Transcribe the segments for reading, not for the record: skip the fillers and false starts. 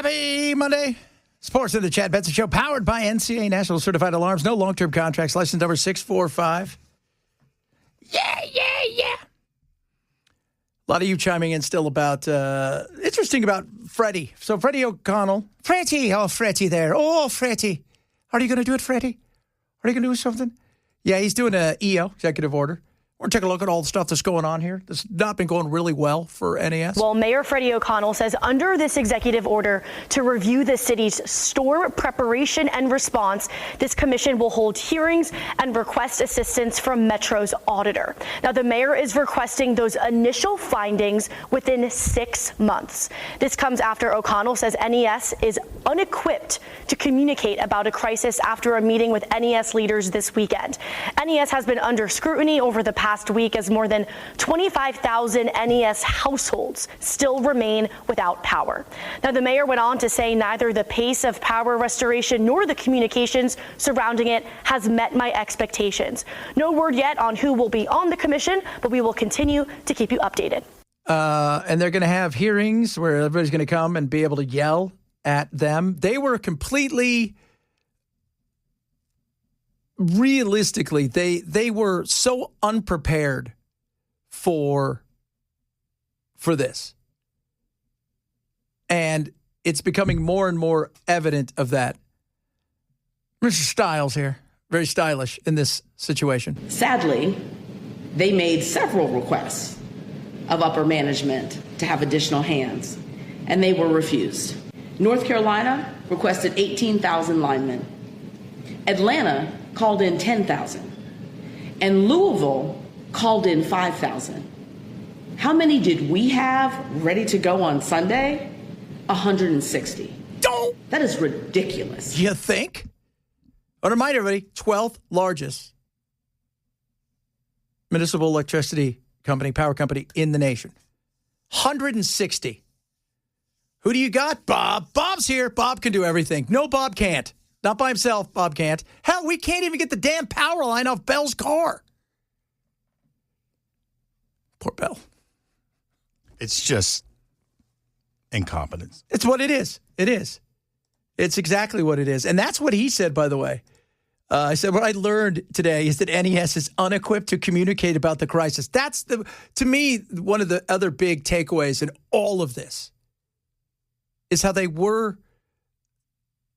Happy Monday. Sports in the Chat. Benson Show, powered by NCA National Certified Alarms. No long-term contracts. License number 645. Yeah. A lot of you chiming in still about, interesting about Freddie. So Freddie O'Connell. Freddie there. Oh, Freddie. Are you going to do it, Freddie? Are you going to do something? Yeah, he's doing an EO, executive order. We're going to take a look at all the stuff that's going on here. This has not been going really well for NES. Well, Mayor Freddie O'Connell says under this executive order to review the city's storm preparation and response, this commission will hold hearings and request assistance from Metro's auditor. Now, the mayor is requesting those initial findings within 6 months. This comes after O'Connell says NES is unequipped to communicate about a crisis after a meeting with NES leaders this weekend. NES has been under scrutiny over the past week as more than 25,000 NES households still remain without power. Now, the mayor went on to say neither the pace of power restoration nor the communications surrounding it has met my expectations. No word yet on who will be on the commission, but we will continue to keep you updated. And they're going to have hearings where everybody's going to come and be able to yell at them. They were completely... Realistically, they were so unprepared for this. And it's becoming more and more evident of that. Mr. Styles here, very stylish in this situation. Sadly, they made several requests of upper management to have additional hands, and they were refused. North Carolina requested 18,000 linemen. Atlanta called in 10,000, and Louisville called in 5,000. How many did we have ready to go on Sunday? 160. That is ridiculous. You think? I'll remind everybody, 12th largest municipal electricity company, power company in the nation. 160. Who do you got? Bob. Bob's here. Bob can do everything. No, Bob can't. Not by himself, Bob can't. Hell, we can't even get the damn power line off Bell's car. Poor Bell. It's just incompetence. It's what it is. It is. It's exactly what it is. And that's what he said, by the way. I said, what I learned today is that NES is unequipped to communicate about the crisis. That's, to me, one of the other big takeaways in all of this is how they were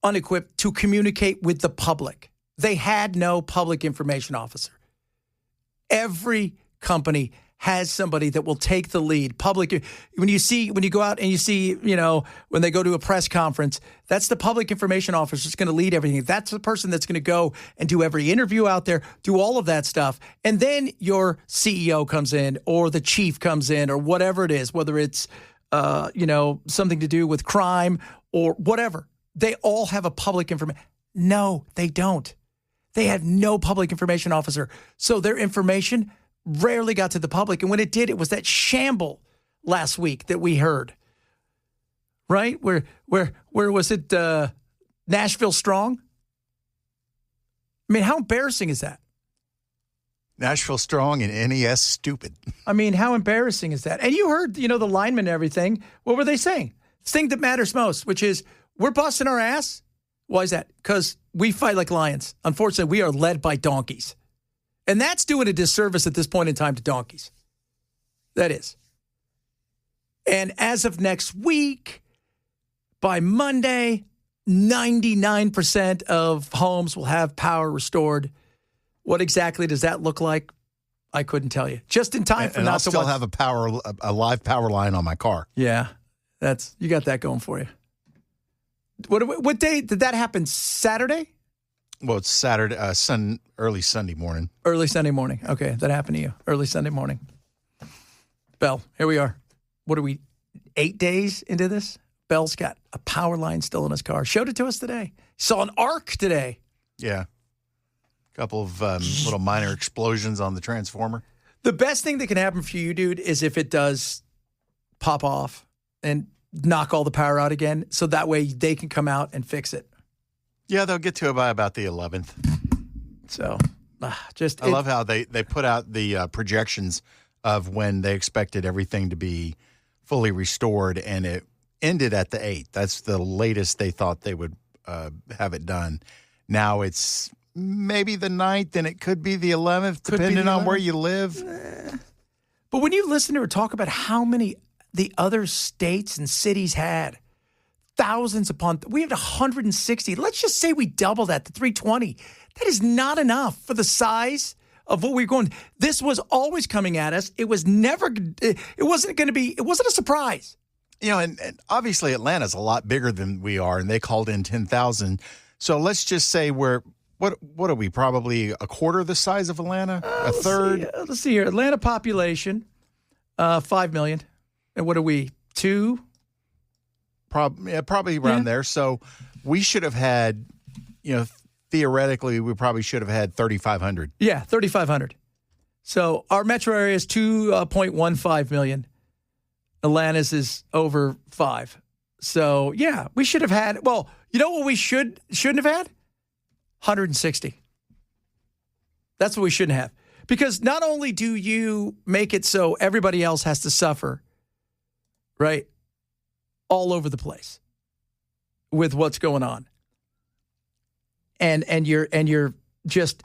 unequipped to communicate with the public. They had no public information officer. Every company has somebody that will take the lead. When you go out and you see, when they go to a press conference, that's the public information officer that's going to lead everything. That's the person that's going to go and do every interview out there, do all of that stuff. And then your CEO comes in or the chief comes in or whatever it is, whether it's, something to do with crime or whatever. They all have a public information. No, they don't. They have no public information officer. So their information rarely got to the public. And when it did, it was that shamble last week that we heard. Right? Where was it? Nashville Strong? I mean, how embarrassing is that? Nashville Strong and NES stupid. I mean, how embarrassing is that? And you heard, the linemen and everything. What were they saying? The thing that matters most, which is, we're busting our ass. Why is that? Because we fight like lions. Unfortunately, we are led by donkeys. And that's doing a disservice at this point in time to donkeys. That is. And as of next week, by Monday, 99% of homes will have power restored. What exactly does that look like? I couldn't tell you. Just in time for and not I'll to still watch. have a live power line on my car. Yeah, you got that going for you. What day did that happen? Saturday? Well, it's Saturday, early Sunday morning. Early Sunday morning. Okay, that happened to you. Early Sunday morning. Bell, here we are. What are we, 8 days into this? Bell's got a power line still in his car. Showed it to us today. Saw an arc today. Yeah. A couple of little minor explosions on the transformer. The best thing that can happen for you, dude, is if it does pop off and knock all the power out again, so that way they can come out and fix it. Yeah, they'll get to it by about the 11th. So, I love how they put out the projections of when they expected everything to be fully restored, and ended at the 8th. That's the latest they thought they would have it done. Now it's maybe the 9th, and it could be the 11th, depending on where you live. But when you listen to her talk about how many the other states and cities had, thousands upon, we had 160. Let's just say we double that to 320. That is not enough for the size of what we're going. This was always coming at us. It was never, it wasn't going to be, it wasn't a surprise. And obviously Atlanta's a lot bigger than we are, and they called in 10,000. So let's just say what are we, probably a quarter the size of Atlanta? A third? Let's see here. Atlanta population, 5 million. And what are we, 2? Probably around there. So we should have had, theoretically, we probably should have had 3,500. Yeah, 3,500. So our metro area is 2.15 million. Atlanta's is over 5. So, yeah, we should have had, well, you know what we shouldn't have had? 160. That's what we shouldn't have. Because not only do you make it so everybody else has to suffer, right, all over the place with what's going on, and you're just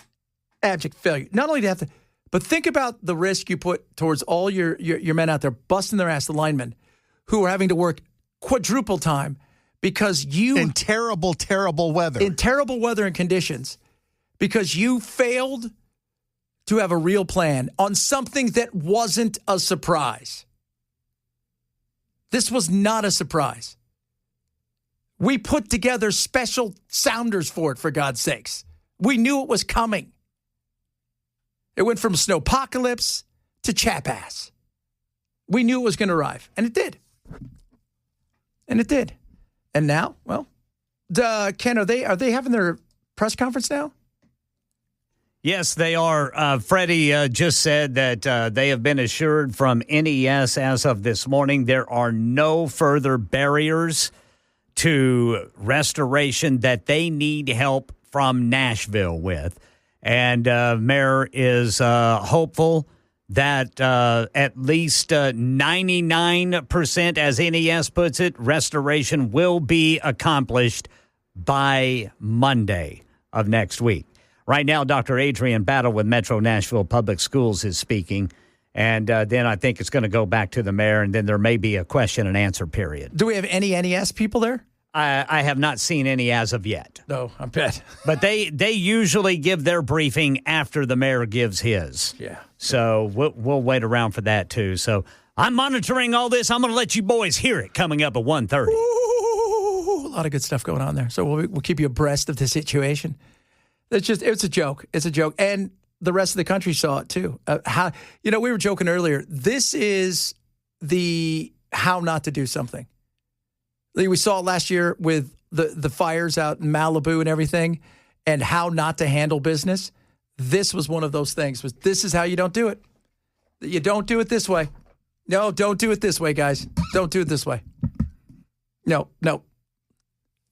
abject failure. Not only do you have to, but think about the risk you put towards all your men out there busting their ass, the linemen, who are having to work quadruple time because you in terrible weather, and conditions, because you failed to have a real plan on something that wasn't a surprise. This was not a surprise. We put together special sounders for it, for God's sakes. We knew it was coming. It went from snowpocalypse to chapass. We knew it was going to arrive, and it did. And now, well, Ken, are they having their press conference now? Yes, they are. Freddie just said that they have been assured from NES as of this morning there are no further barriers to restoration that they need help from Nashville with. And Mayor is hopeful that at least 99%, as NES puts it, restoration will be accomplished by Monday of next week. Right now, Dr. Adrian Battle with Metro Nashville Public Schools is speaking, and then I think it's going to go back to the mayor, and then there may be a question and answer period. Do we have any NES people there? I have not seen any as of yet. No, I bet. But they usually give their briefing after the mayor gives his. Yeah. So we'll wait around for that, too. So I'm monitoring all this. I'm going to let you boys hear it coming up at 1:30. Ooh, a lot of good stuff going on there. So we'll keep you abreast of the situation. It's a joke. It's a joke. And the rest of the country saw it too. We were joking earlier. This is the how not to do something. We saw it last year with the fires out in Malibu and everything, and how not to handle business. This was one of those things. This is how you don't do it. You don't do it this way. No, don't do it this way, guys. Don't do it this way. No.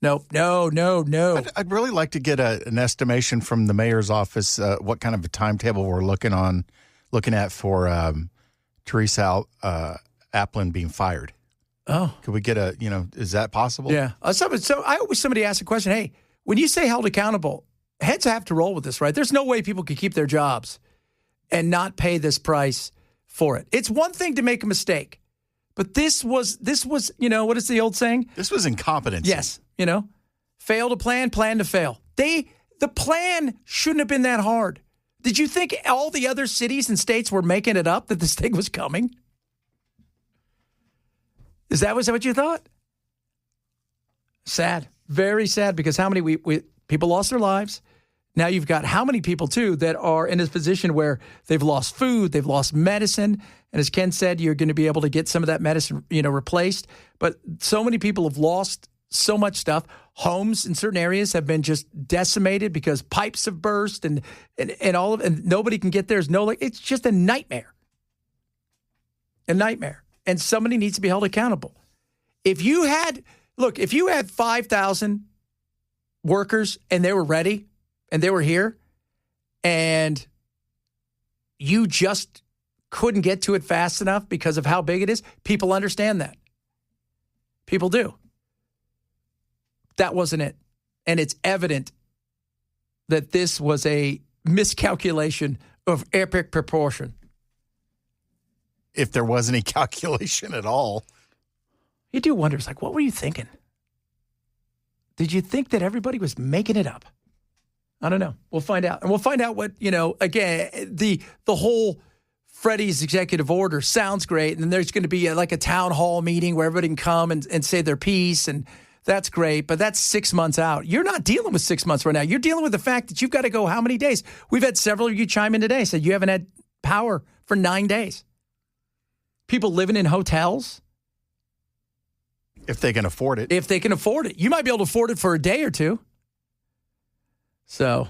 I'd really like to get an estimation from the mayor's office what kind of a timetable we're looking at for Teresa Applin being fired. Oh. Could we get is that possible? Yeah. Somebody asked a question, hey, when you say held accountable, heads have to roll with this, right? There's no way people could keep their jobs and not pay this price for it. It's one thing to make a mistake, but this was, what is the old saying? This was incompetence. Yes. Fail to plan to fail. The plan shouldn't have been that hard. Did you think all the other cities and states were making it up that this thing was coming? Was that what you thought? Sad. Very sad, because how many people lost their lives. Now you've got how many people, too, that are in this position where they've lost food, they've lost medicine. And as Ken said, you're going to be able to get some of that medicine, replaced. But so many people have lost so much stuff. Homes in certain areas have been just decimated because pipes have burst and nobody can get theirs. It's just a nightmare. A nightmare. And somebody needs to be held accountable. If you had 5,000 workers and they were ready and they were here and you just couldn't get to it fast enough because of how big it is, people understand that. People do. That wasn't it. And it's evident that this was a miscalculation of epic proportion. If there was any calculation at all. You do wonder, it's like, what were you thinking? Did you think that everybody was making it up? I don't know. We'll find out. And we'll find out what, again, the whole Freddie's executive order sounds great. And then there's going to be like a town hall meeting where everybody can come and say their piece. And that's great. But that's 6 months out. You're not dealing with 6 months right now. You're dealing with the fact that you've got to go how many days? We've had several of you chime in today, said you haven't had power for 9 days. People living in hotels. If they can afford it. If they can afford it. You might be able to afford it for a day or two. So,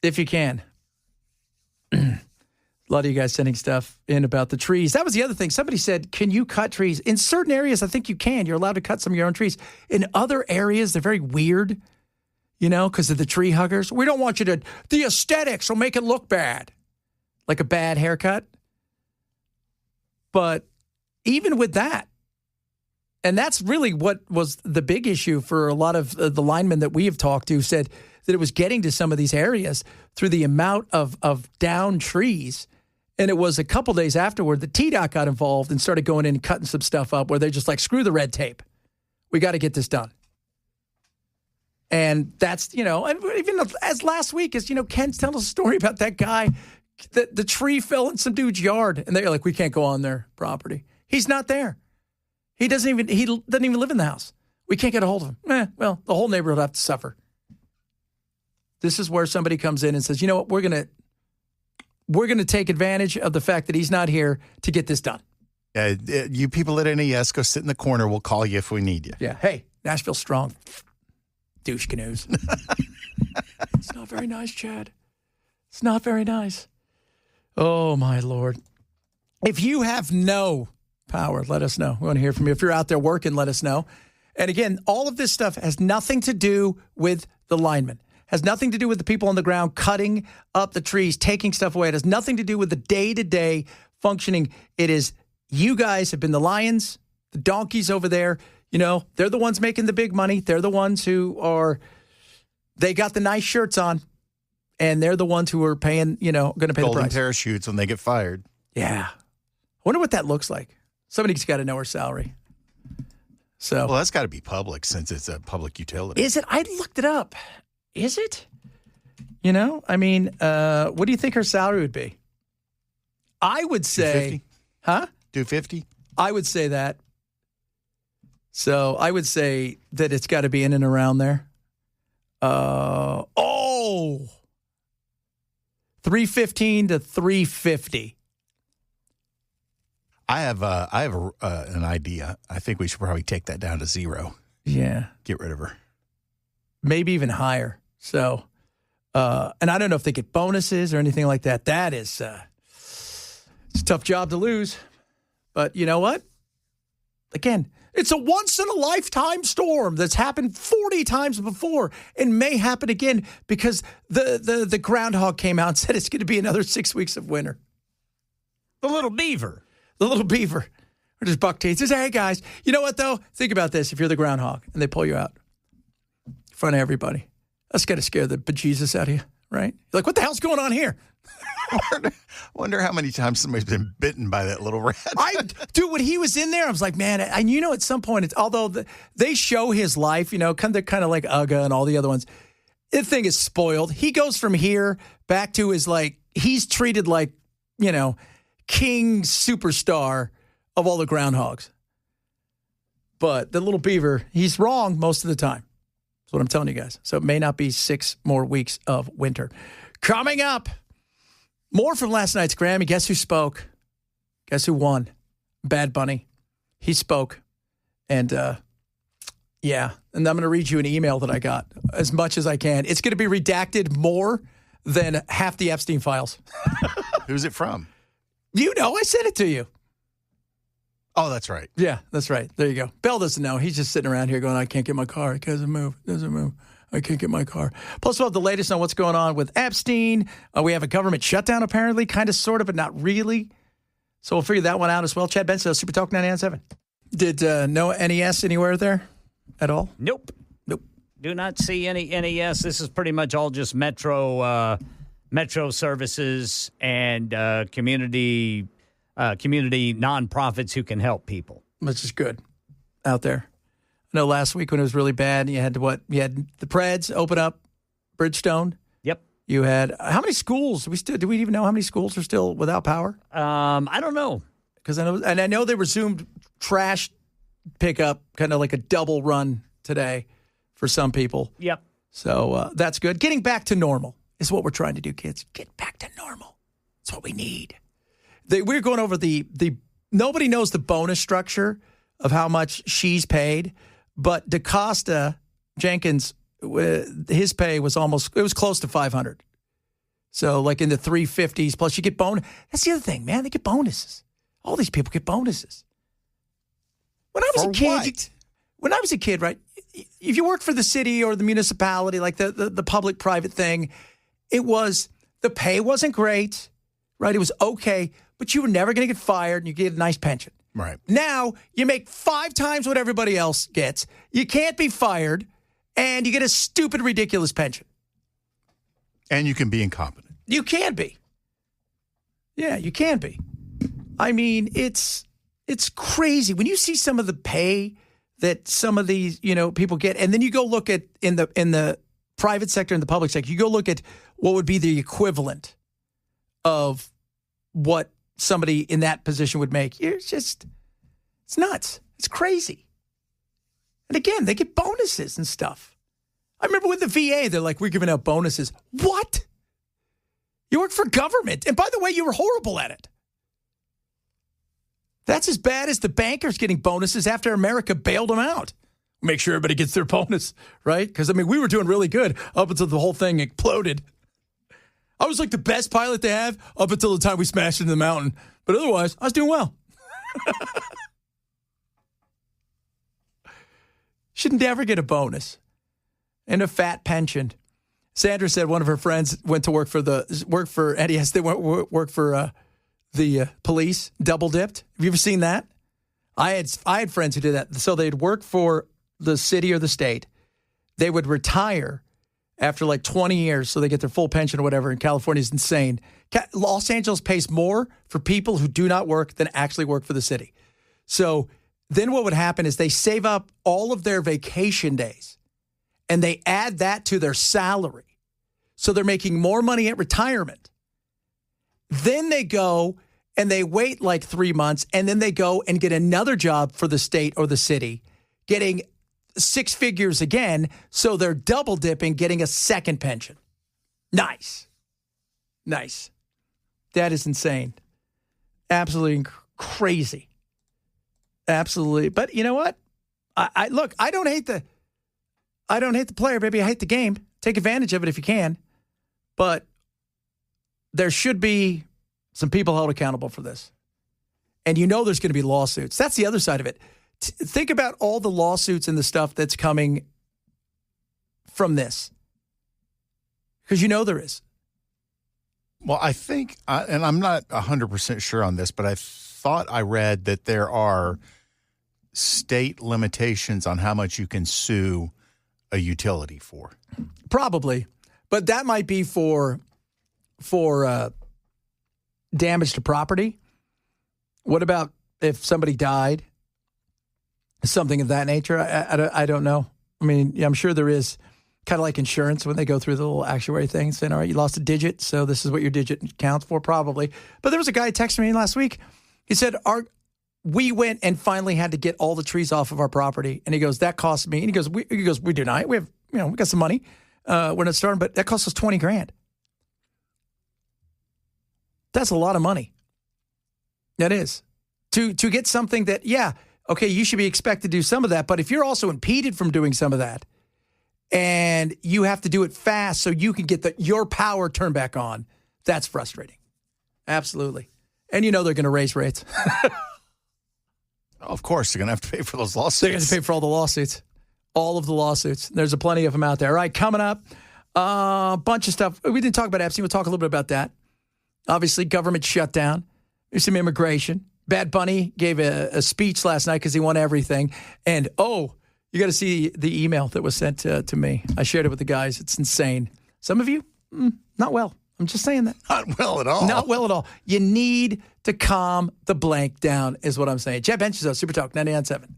if you can. A lot of you guys sending stuff in about the trees. That was the other thing. Somebody said, can you cut trees? In certain areas, I think you can. You're allowed to cut some of your own trees. In other areas, they're very weird, because of the tree huggers. We don't want you to, the aesthetics will make it look bad. Like a bad haircut. But even with that, and that's really what was the big issue for a lot of the linemen that we have talked to, said that it was getting to some of these areas through the amount of downed trees. And it was a couple days afterward that TDOT got involved and started going in and cutting some stuff up where they're just like, screw the red tape. We got to get this done. And that's, and even as last week, as Ken's telling us a story about that guy, the tree fell in some dude's yard. And they're like, we can't go on their property. He's not there. He doesn't even live in the house. We can't get a hold of him. Well, the whole neighborhood will have to suffer. This is where somebody comes in and says, you know what, we're going to take advantage of the fact that he's not here to get this done. You people at NES, go sit in the corner. We'll call you if we need you. Yeah. Hey, Nashville strong. Douche canoes. It's not very nice, Chad. It's not very nice. Oh, my Lord. If you have no power, let us know. We want to hear from you. If you're out there working, let us know. And again, all of this stuff has nothing to do with the linemen. Has nothing to do with the people on the ground cutting up the trees, taking stuff away. It has nothing to do with the day-to-day functioning. It is you guys have been the lions, the donkeys over there. They're the ones making the big money. They're the ones they got the nice shirts on, and they're the ones who are paying, going to pay the price. Golden parachutes when they get fired. Yeah. I wonder what that looks like. Somebody's got to know her salary. So, well, that's got to be public since it's a public utility. Is it? I looked it up. Is it? What do you think her salary would be? I would say, huh? $250? I would say that. So I would say that it's got to be in and around there. $315 to $350. I have an idea. I think we should probably take that down to $0. Yeah. Get rid of her. Maybe even higher. So, and I don't know if they get bonuses or anything like that. That is, it's a tough job to lose. But you know what? Again, it's a once-in-a-lifetime storm that's happened 40 times before and may happen again because the groundhog came out and said it's going to be another 6 weeks of winter. The little beaver. Or just buck teeth says, hey, guys, you know what, though? Think about this. If you're the groundhog and they pull you out in front of everybody, that's got to scare the bejesus out of you, right? You're like, what the hell's going on here? I wonder how many times somebody's been bitten by that little rat. Dude, when he was in there, I was like, man, and at some point, although they show his life, they're kind of like Uga and all the other ones. The thing is spoiled. He goes from here back to he's treated like, king superstar of all the groundhogs. But the little beaver, he's wrong most of the time. That's what I'm telling you guys. So it may not be 6 more weeks of winter. Coming up, more from last night's Grammy. Guess who spoke? Guess who won? Bad Bunny. He spoke. And, yeah. And I'm going to read you an email that I got as much as I can. It's going to be redacted more than half the Epstein files. Who's it from? I sent it to you. Oh, that's right. Yeah, that's right. There you go. Bell doesn't know. He's just sitting around here going, I can't get my car. It doesn't move. I can't get my car. Plus, we'll have the latest on what's going on with Epstein. We have a government shutdown, apparently. Kind of, sort of, but not really. So we'll figure that one out as well. Chad Benson, Super Talk 99.7. Did no NES anywhere there at all? Nope. Nope. Do not see any NES. This is pretty much all just Metro services and community nonprofits who can help people. Which is good out there. I know last week when it was really bad, you had the Preds open up Bridgestone. Yep. You had how many schools? Do we even know how many schools are still without power? I don't know. Because I know they resumed trash pickup, kind of like a double run today for some people. Yep. So that's good. Getting back to normal is what we're trying to do, kids. Get back to normal. That's what we need. We're going over the nobody knows the bonus structure of how much she's paid, but DaCosta Jenkins, his pay was close to 500. So like in the 350s, plus you get bonus. That's the other thing, man. They get bonuses. All these people get bonuses. When I was a kid, right, if you worked for the city or the municipality, like the public-private thing, the pay wasn't great, right? It was okay, but you were never going to get fired and you get a nice pension. Right. Now, you make 5 times what everybody else gets. You can't be fired, and you get a stupid, ridiculous pension. And you can be incompetent. You can be. Yeah, you can be. I mean, it's crazy. When you see some of the pay that some of these, people get, and then you go look at in the private sector and the public sector, you go look at what would be the equivalent of what somebody in that position would make. It's nuts. It's crazy. And again, they get bonuses and stuff. I remember with the VA, they're like, we're giving out bonuses. What? You work for government. And by the way, you were horrible at it. That's as bad as the bankers getting bonuses after America bailed them out. Make sure everybody gets their bonus, right? Because, we were doing really good up until the whole thing exploded. I was like the best pilot they have up until the time we smashed into the mountain. But otherwise, I was doing well. Should never get a bonus and a fat pension. Sandra said one of her friends went to work for NES. They went work for the police, double dipped. Have you ever seen that? I had friends who did that. So they'd work for the city or the state. They would retire after like 20 years so they get their full pension or whatever. And California is insane. Los Angeles pays more for people who do not work than actually work for the city. So then what would happen is they save up all of their vacation days and they add that to their salary. So they're making more money at retirement. Then they go and they wait like 3 months and then they go and get another job for the state or the city, getting 6 figures again. So they're double dipping, getting a second pension. Nice. That is insane. Absolutely crazy. Absolutely. But you know what? I don't hate the player, baby. I hate the game. Take advantage of it if you can. But there should be some people held accountable for this. And there's going to be lawsuits. That's the other side of it. Think about all the lawsuits and the stuff that's coming from this. Because there is. Well, I think, and I'm not 100% sure on this, but I thought I read that there are state limitations on how much you can sue a utility for. Probably. But that might be for damage to property. What about if somebody died? Something of that nature? I don't know. I'm sure there is, kind of like insurance when they go through the little actuary thing saying, all right, you lost a digit, so this is what your digit counts for, probably. But there was a guy who texted me last week. He said, we went and finally had to get all the trees off of our property. And he goes, that cost me. And he goes, we do not. We have, we got some money. We're not starting, but that cost us $20,000. That's a lot of money. That is. To get something that, okay, you should be expected to do some of that. But if you're also impeded from doing some of that and you have to do it fast so you can get your power turned back on, that's frustrating. Absolutely. And they're going to raise rates. Of course, they're going to have to pay for those lawsuits. They're going to pay for all the lawsuits. All of the lawsuits. There's a plenty of them out there. All right, coming up, a bunch of stuff. We didn't talk about Epstein. We'll talk a little bit about that. Obviously, government shutdown. There's some immigration. Bad Bunny gave a speech last night because he won everything. And, you got to see the email that was sent to me. I shared it with the guys. It's insane. Some of you, not well. I'm just saying that. Not well at all. Not well at all. You need to calm the blank down is what I'm saying. Chad Benson, Super Talk 99.7.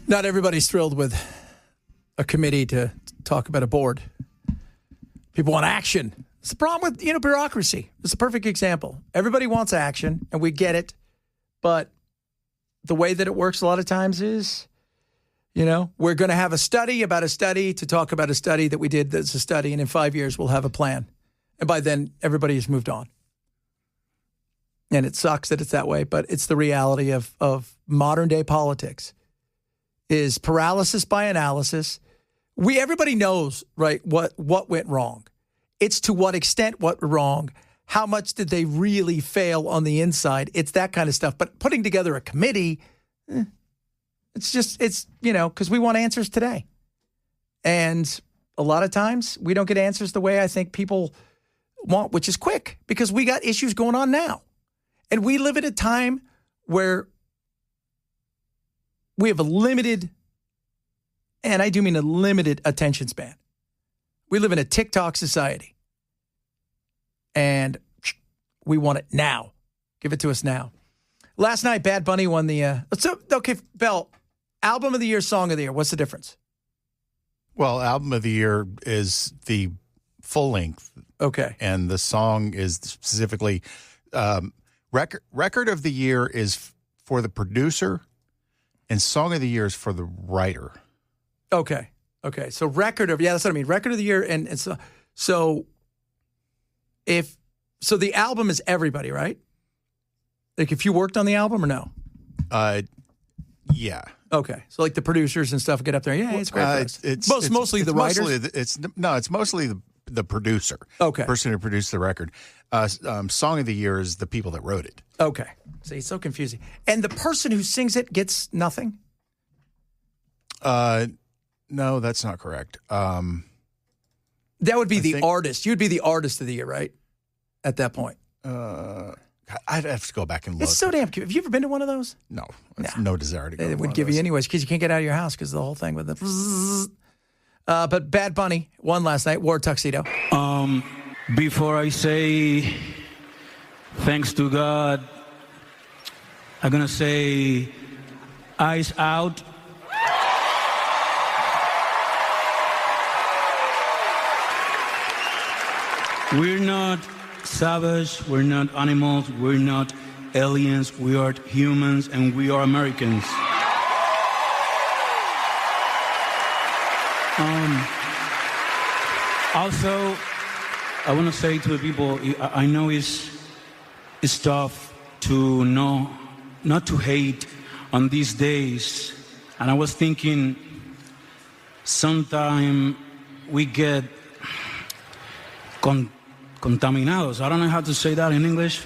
Not everybody's thrilled with a committee to talk about a board. People want action. It's the problem with, bureaucracy. It's a perfect example. Everybody wants action, and we get it. But the way that it works a lot of times is, we're going to have a study about a study to talk about a study that we did that's a study, and in 5 years we'll have a plan. And by then, everybody has moved on. And it sucks that it's that way, but it's the reality of modern-day politics, is paralysis by analysis. Everybody knows, right, what went wrong. It's to what extent what went wrong. How much did they really fail on the inside? It's that kind of stuff. But putting together a committee, it's because we want answers today. And a lot of times we don't get answers the way I think people want, which is quick, because we got issues going on now. And we live at a time where we have a limited, and I do mean a limited attention span. We live in a TikTok society. And we want it now. Give it to us now. Last night, Bad Bunny won the... Bell, album of the year, song of the year. What's the difference? Well, album of the year is the full length. Okay. And the song is specifically... record of the year is for the producer, and song of the year is for the writer. Okay. So record of... Yeah, that's what I mean. Record of the year. And so the album is everybody, right? Like if you worked on the album or no? Yeah. Okay. So like the producers and stuff get up there. Yeah, it's great. It's mostly the writers. It's mostly the producer. Okay. The person who produced the record. Song of the year is the people that wrote it. Okay. See, it's so confusing. And the person who sings it gets nothing? No, that's not correct. That would be the artist. You'd be the artist of the year, right? At that point. I'd have to go back and look. It's so damn cute. Have you ever been to one of those? No. No desire to go. They would give you anyways because you can't get out of your house because the whole thing with the... but Bad Bunny won last night, wore a tuxedo. Before I say thanks to God, I'm going to say eyes out. We're not savage, we're not animals, we're not aliens, we are humans, and we are Americans. Also, I want to say to the people, I know it's tough to know, not to hate on these days. And I was thinking, sometime we get contaminados. I don't know how to say that in English.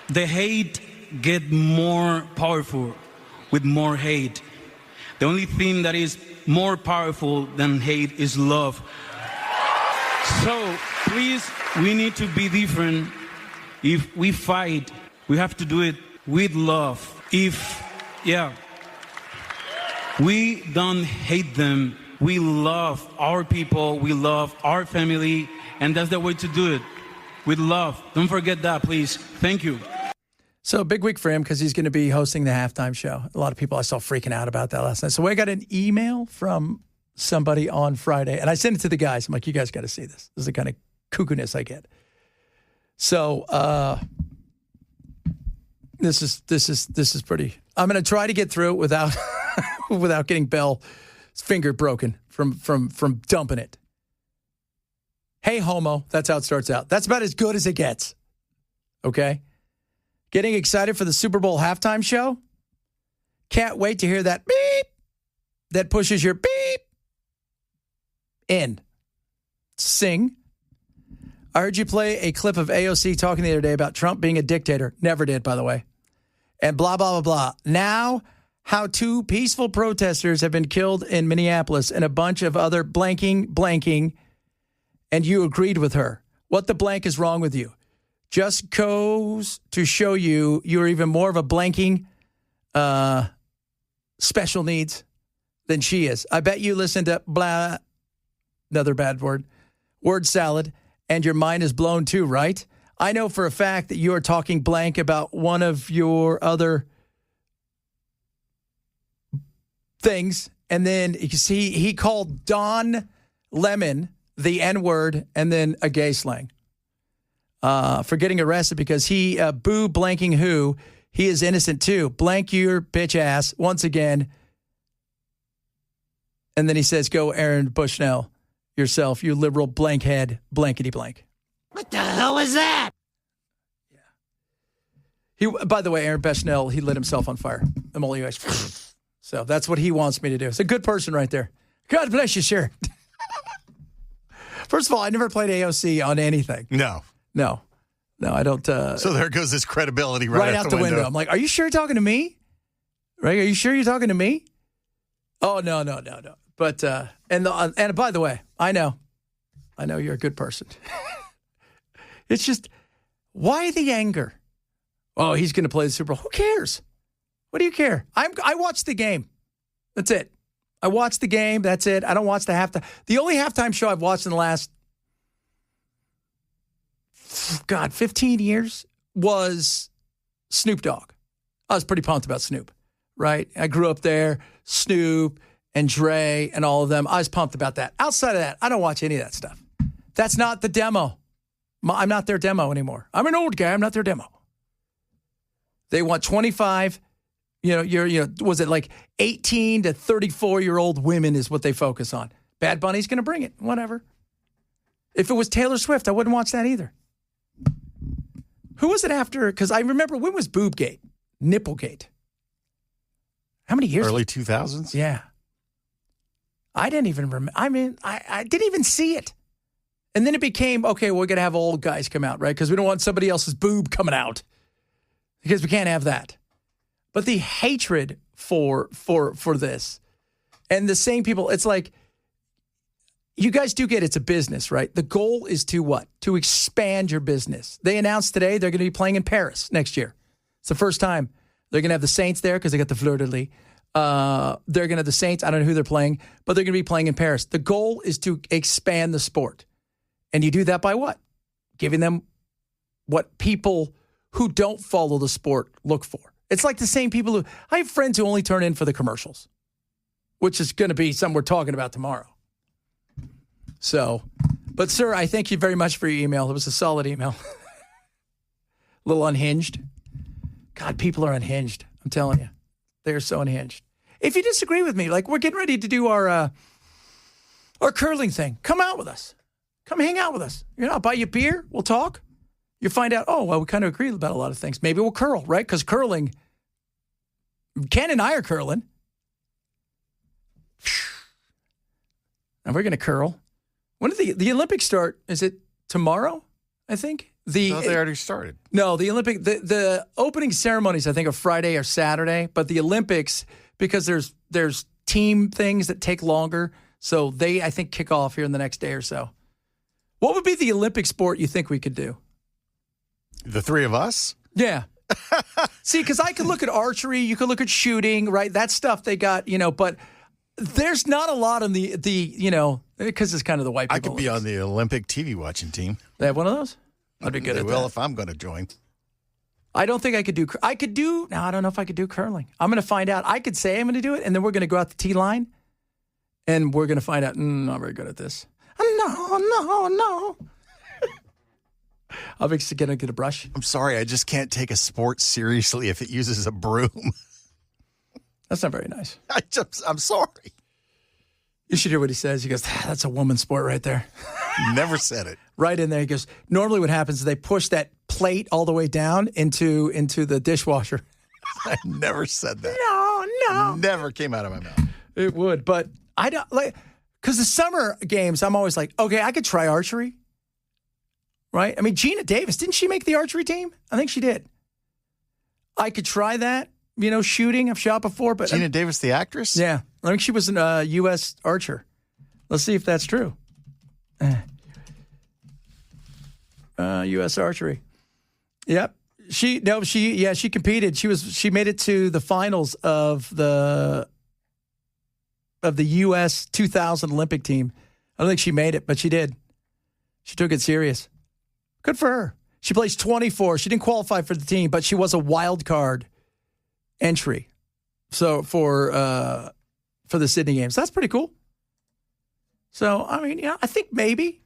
The hate get more powerful with more hate. The only thing that is more powerful than hate is love. So please, we need to be different. If we fight, we have to do it with love. We don't hate them. We love our people, we love our family, and that's the way to do it, with love. Don't forget that, please. Thank you. So big week for him because he's going to be hosting the halftime show. A lot of people I saw freaking out about that last night. So I got an email from somebody on Friday, and I sent it to the guys. I'm like, you guys got to see this. This is the kind of cuckoo-ness I get. So this is pretty. I'm going to try to get through it without without getting Bell's finger broken from dumping it. Hey, homo. That's how it starts out. That's about as good as it gets. Okay? Getting excited for the Super Bowl halftime show? Can't wait to hear that beep that pushes your beep in. Sing. I heard you play a clip of AOC talking the other day about Trump being a dictator. Never did, by the way. And blah, blah, blah, blah. Now, how 2 peaceful protesters have been killed in Minneapolis and a bunch of other blanking. and you agreed with her. What the blank is wrong with you? Just goes to show you're even more of a blanking special needs than she is. I bet you listen to blah, another bad word salad, and your mind is blown too, right? I know for a fact that you are talking blank about one of your other things. And then you see he called Don Lemon the N-word and then a gay slang for getting arrested because he boo blanking who. He is innocent too. Blank your bitch ass once again. And then he says, go Aaron Bushnell yourself, you liberal blank head, blankety blank. What the hell is that? Yeah. By the way, Aaron Bushnell, he lit himself on fire. I'm only guys. So that's what he wants me to do. It's a good person right there. God bless you, sir. First of all, I never played AOC on anything. No, I don't. So there goes his credibility right out the window. I'm like, are you sure you're talking to me? Right? Are you sure you're talking to me? Oh, no. But, and by the way, I know you're a good person. It's just, why the anger? Oh, he's going to play the Super Bowl. Who cares? What do you care? I watched the game. That's it. I watched the game. That's it. I don't watch the halftime. The only halftime show I've watched in the last, 15 years was Snoop Dogg. I was pretty pumped about Snoop, right? I grew up there, Snoop and Dre and all of them. I was pumped about that. Outside of that, I don't watch any of that stuff. That's not the demo. I'm not their demo anymore. I'm an old guy. I'm not their demo. They want 25, was it like 18 to 34-year-old women is what they focus on. Bad Bunny's going to bring it. Whatever. If it was Taylor Swift, I wouldn't watch that either. Who was it after? Because I remember, when was Boobgate? Nipplegate. How many years? Early 2000s? Yeah. I didn't even remember. I mean, I didn't even see it. And then it became, okay, we're going to have old guys come out, right? Because we don't want somebody else's boob coming out. Because we can't have that. But the hatred for this. And the same people, it's like, you guys do get it's a business, right? The goal is to what? To expand your business. They announced today they're going to be playing in Paris next year. It's the first time. They're going to have the Saints there because they got the Fleur-de-Lis. They're going to have the Saints. I don't know who they're playing, but they're going to be playing in Paris. The goal is to expand the sport. And you do that by what? Giving them what people who don't follow the sport look for. It's like the same people who, I have friends who only turn in for the commercials, which is going to be something we're talking about tomorrow. So, but sir, I thank you very much for your email. It was a solid email. A little unhinged. God, people are unhinged. I'm telling you. They're so unhinged. If you disagree with me, like we're getting ready to do our curling thing, come out with us. Come hang out with us. I'll buy you a beer. We'll talk. You find out, oh, well, we kind of agree about a lot of things. Maybe we'll curl, right? Because curling, Ken and I are curling. And we're going to curl. When did the Olympics start? Is it tomorrow, I think? They already started. No, the opening ceremonies, I think, are Friday or Saturday. But the Olympics, because there's team things that take longer, so they, I think, kick off here in the next day or so. What would be the Olympic sport you think we could do? The three of us? Yeah. See, because I could look at archery, you could look at shooting, right? That stuff they got, but there's not a lot on the because it's kind of the white people. I could be on the Olympic TV watching team. They have one of those? I'd be good at that. Well, if I'm going to join. I don't think I could do. I don't know if I could do curling. I'm going to find out. I could say I'm going to do it, and then we're going to go out the tee line, and we're going to find out. I'm not very good at this. No. I'm going to get a brush. I'm sorry. I just can't take a sport seriously if it uses a broom. That's not very nice. I'm sorry. You should hear what he says. He goes, that's a woman's sport right there. Never said it. Right in there. He goes, normally what happens is they push that plate all the way down into the dishwasher. I never said that. No. Never came out of my mouth. It would, but I don't like, because the summer games, I'm always like, okay, I could try archery. Right? I mean, Gina Davis, didn't she make the archery team? I think she did. I could try that. Shooting. I've shot before, but Gina Davis, the actress? Yeah. I think she was a U.S. archer. Let's see if that's true. U.S. archery. Yep. She competed. She made it to the finals of the U.S. 2000 Olympic team. I don't think she made it, but she did. She took it serious. Good for her. She placed 24. She didn't qualify for the team, but she was a wild card entry. So for the Sydney Games, that's pretty cool. So I mean, I think maybe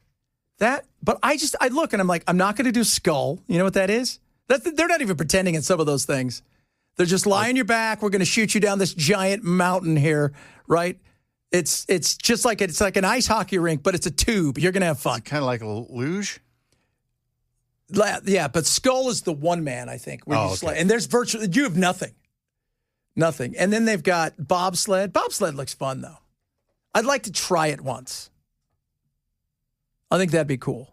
that. But I look and I'm like, I'm not going to do skull. You know what that is? They're not even pretending in some of those things. They're just lie on your back. We're going to shoot you down this giant mountain here, right? It's just like it's like an ice hockey rink, but it's a tube. You're going to have fun. Kind of like a luge? Yeah, but skull is the one man, I think. Okay. And there's virtually, you have nothing. Nothing. And then they've got bobsled. Bobsled looks fun, though. I'd like to try it once. I think that'd be cool.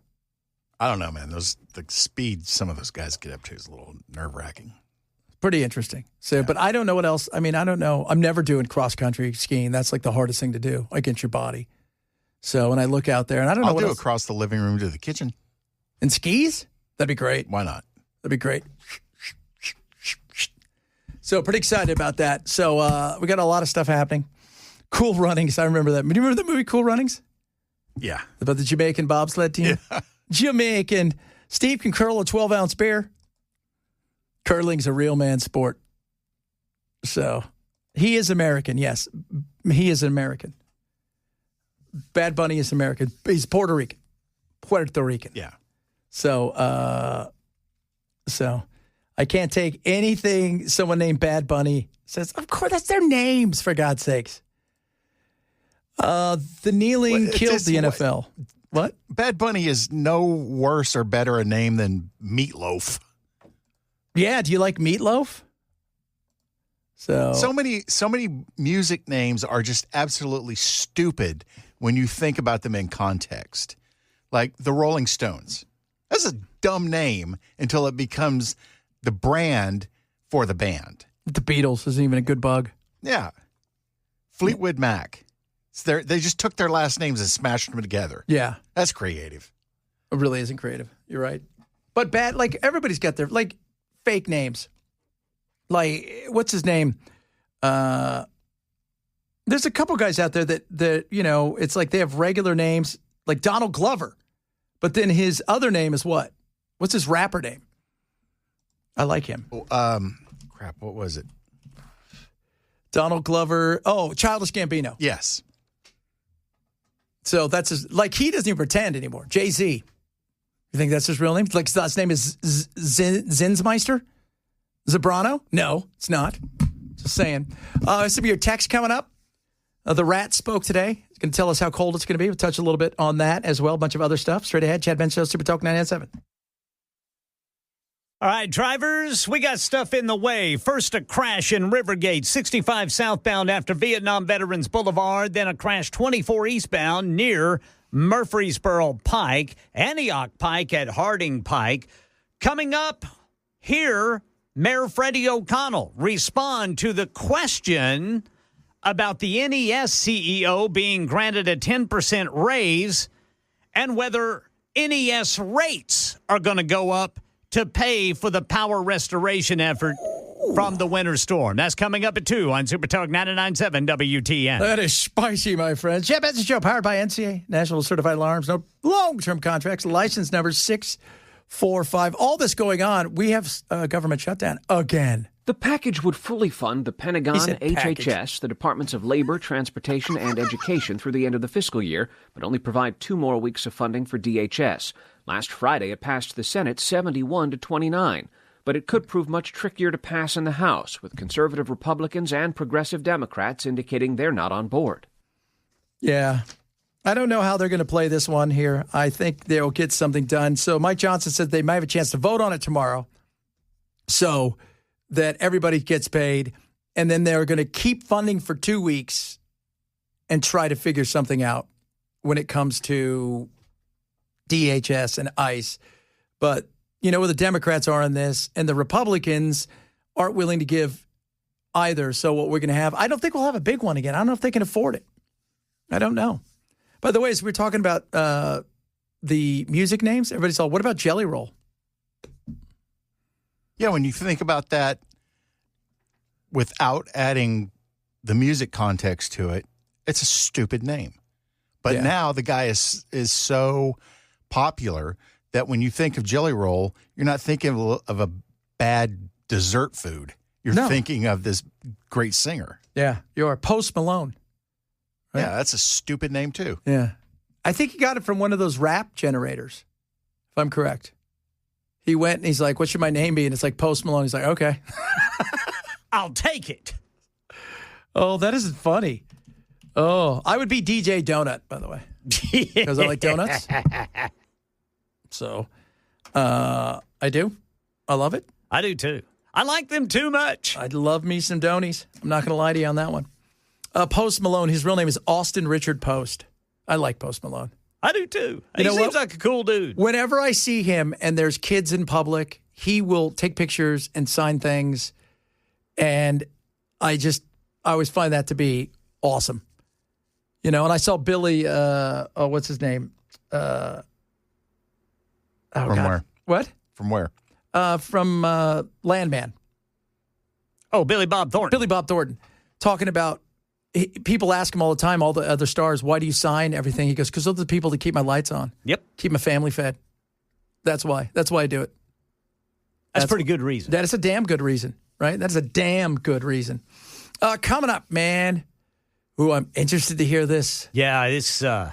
I don't know, man. The speed some of those guys get up to is a little nerve-wracking. Pretty interesting. So, yeah. But I don't know what else. I mean, I don't know. I'm never doing cross-country skiing. That's like the hardest thing to do against your body. So when I look out there, and I don't know I'll what do else. across the living room to the kitchen. And skis? That'd be great. Why not? That'd be great. So pretty excited about that. So we got a lot of stuff happening. Cool Runnings. I remember that. Do you remember the movie Cool Runnings? Yeah. About the Jamaican bobsled team? Yeah. Jamaican. Steve can curl a 12-ounce beer. Curling's a real man sport. So he is American, yes. He is an American. Bad Bunny is American. He's Puerto Rican. Yeah. So I can't take anything someone named Bad Bunny says. Of course, that's their names, for God's sakes. The kneeling killed the NFL. What? Bad Bunny is no worse or better a name than Meatloaf. Yeah, do you like Meatloaf? So many music names are just absolutely stupid when you think about them in context. Like the Rolling Stones. That's a dumb name until it becomes the brand for the band. The Beatles isn't even a good bug. Yeah. Fleetwood Mac. They just took their last names and smashed them together. Yeah. That's creative. It really isn't creative. You're right. But bad, like everybody's got their, like, fake names. Like, what's his name? There's a couple guys out there that, you know, it's like they have regular names, like Donald Glover. But then his other name is what? What's his rapper name? I like him. Crap, what was it? Donald Glover. Oh, Childish Gambino. Yes. So that's his, like, he doesn't even pretend anymore. Jay-Z. You think that's his real name? Like, his last name is Zinsmeister? Zebrano? No, it's not. Just saying. Some of your text coming up. The Rat spoke today. He's going to tell us how cold it's going to be. We'll touch a little bit on that as well. A bunch of other stuff. Straight ahead, Chad Benson, Super Talk 997. All right, drivers, we got stuff in the way. First, a crash in Rivergate, 65 southbound after Vietnam Veterans Boulevard. Then a crash 24 eastbound near Murfreesboro Pike, Antioch Pike at Harding Pike. Coming up here, Mayor Freddie O'Connell respond to the question about the NES CEO being granted a 10% raise and whether NES rates are going to go up to pay for the power restoration effort from the winter storm. That's coming up at 2 on Super Talk 99.7 WTN. That is spicy, my friends. Chad Benson Show, powered by NCA, National Certified Alarms. No long-term contracts. License number 645. All this going on. We have a government shutdown again. The package would fully fund the Pentagon, HHS, the Departments of Labor, Transportation, and Education through the end of the fiscal year, but only provide 2 more weeks of funding for DHS. Last Friday, it passed the Senate 71-29, but it could prove much trickier to pass in the House, with conservative Republicans and progressive Democrats indicating they're not on board. Yeah. I don't know how they're going to play this one here. I think they'll get something done. So Mike Johnson said they might have a chance to vote on it tomorrow so that everybody gets paid, and then they're going to keep funding for 2 weeks and try to figure something out when it comes to DHS and ICE. But you know where the Democrats are on this, and the Republicans aren't willing to give either. So what we're going to have, I don't think we'll have a big one again. I don't know if they can afford it. I don't know. By the way, as we're talking about the music names, everybody's all, what about Jelly Roll? Yeah, when you think about that without adding the music context to it, it's a stupid name. But now the guy is so popular that when you think of Jelly Roll, you're not thinking of a bad dessert food. You're thinking of this great singer. Yeah, you're Post Malone. Right? Yeah, that's a stupid name too. Yeah. I think he got it from one of those rap generators, if I'm correct. He went and he's like, what should my name be? And it's like Post Malone. He's like, okay. I'll take it. Oh, that isn't funny. Oh, I would be DJ Donut, by the way, because I like donuts. So I do. I love it. I do too. I like them too much. I'd love me some Donies. I'm not going to lie to you on that one. Post Malone, his real name is Austin Richard Post. I like Post Malone. I do too. He seems like a cool dude. Whenever I see him and there's kids in public, he will take pictures and sign things. And I always find that to be awesome. You know, and I saw Billy, what's his name? From where? What? From where? From Landman. Oh, Billy Bob Thornton. Billy Bob Thornton. Talking about, people ask him all the time, all the other stars, why do you sign everything? He goes, because those are the people that keep my lights on. Yep. Keep my family fed. That's why. That's why I do it. That's a pretty good reason. That is a damn good reason, right? That is a damn good reason. Coming up, man. Ooh, I'm interested to hear this. Yeah, it's going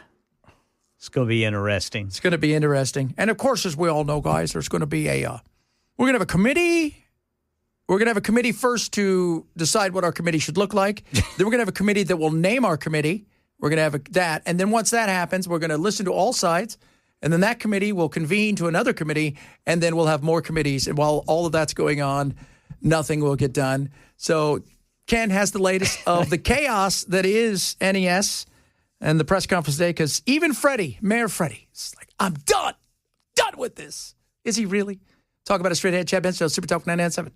to be interesting. It's going to be interesting. And, of course, as we all know, guys, there's going to be we're going to have a committee. We're going to have a committee first to decide what our committee should look like. Then we're going to have a committee that will name our committee. We're going to have that. And then once that happens, we're going to listen to all sides. And then that committee will convene to another committee. And then we'll have more committees. And while all of that's going on, nothing will get done. So Ken has the latest of the chaos that is NES and the press conference today, because even Mayor Freddie, is like, I'm done with this. Is he really? Talk about it straight ahead. Chad Benson, Super Talk 997.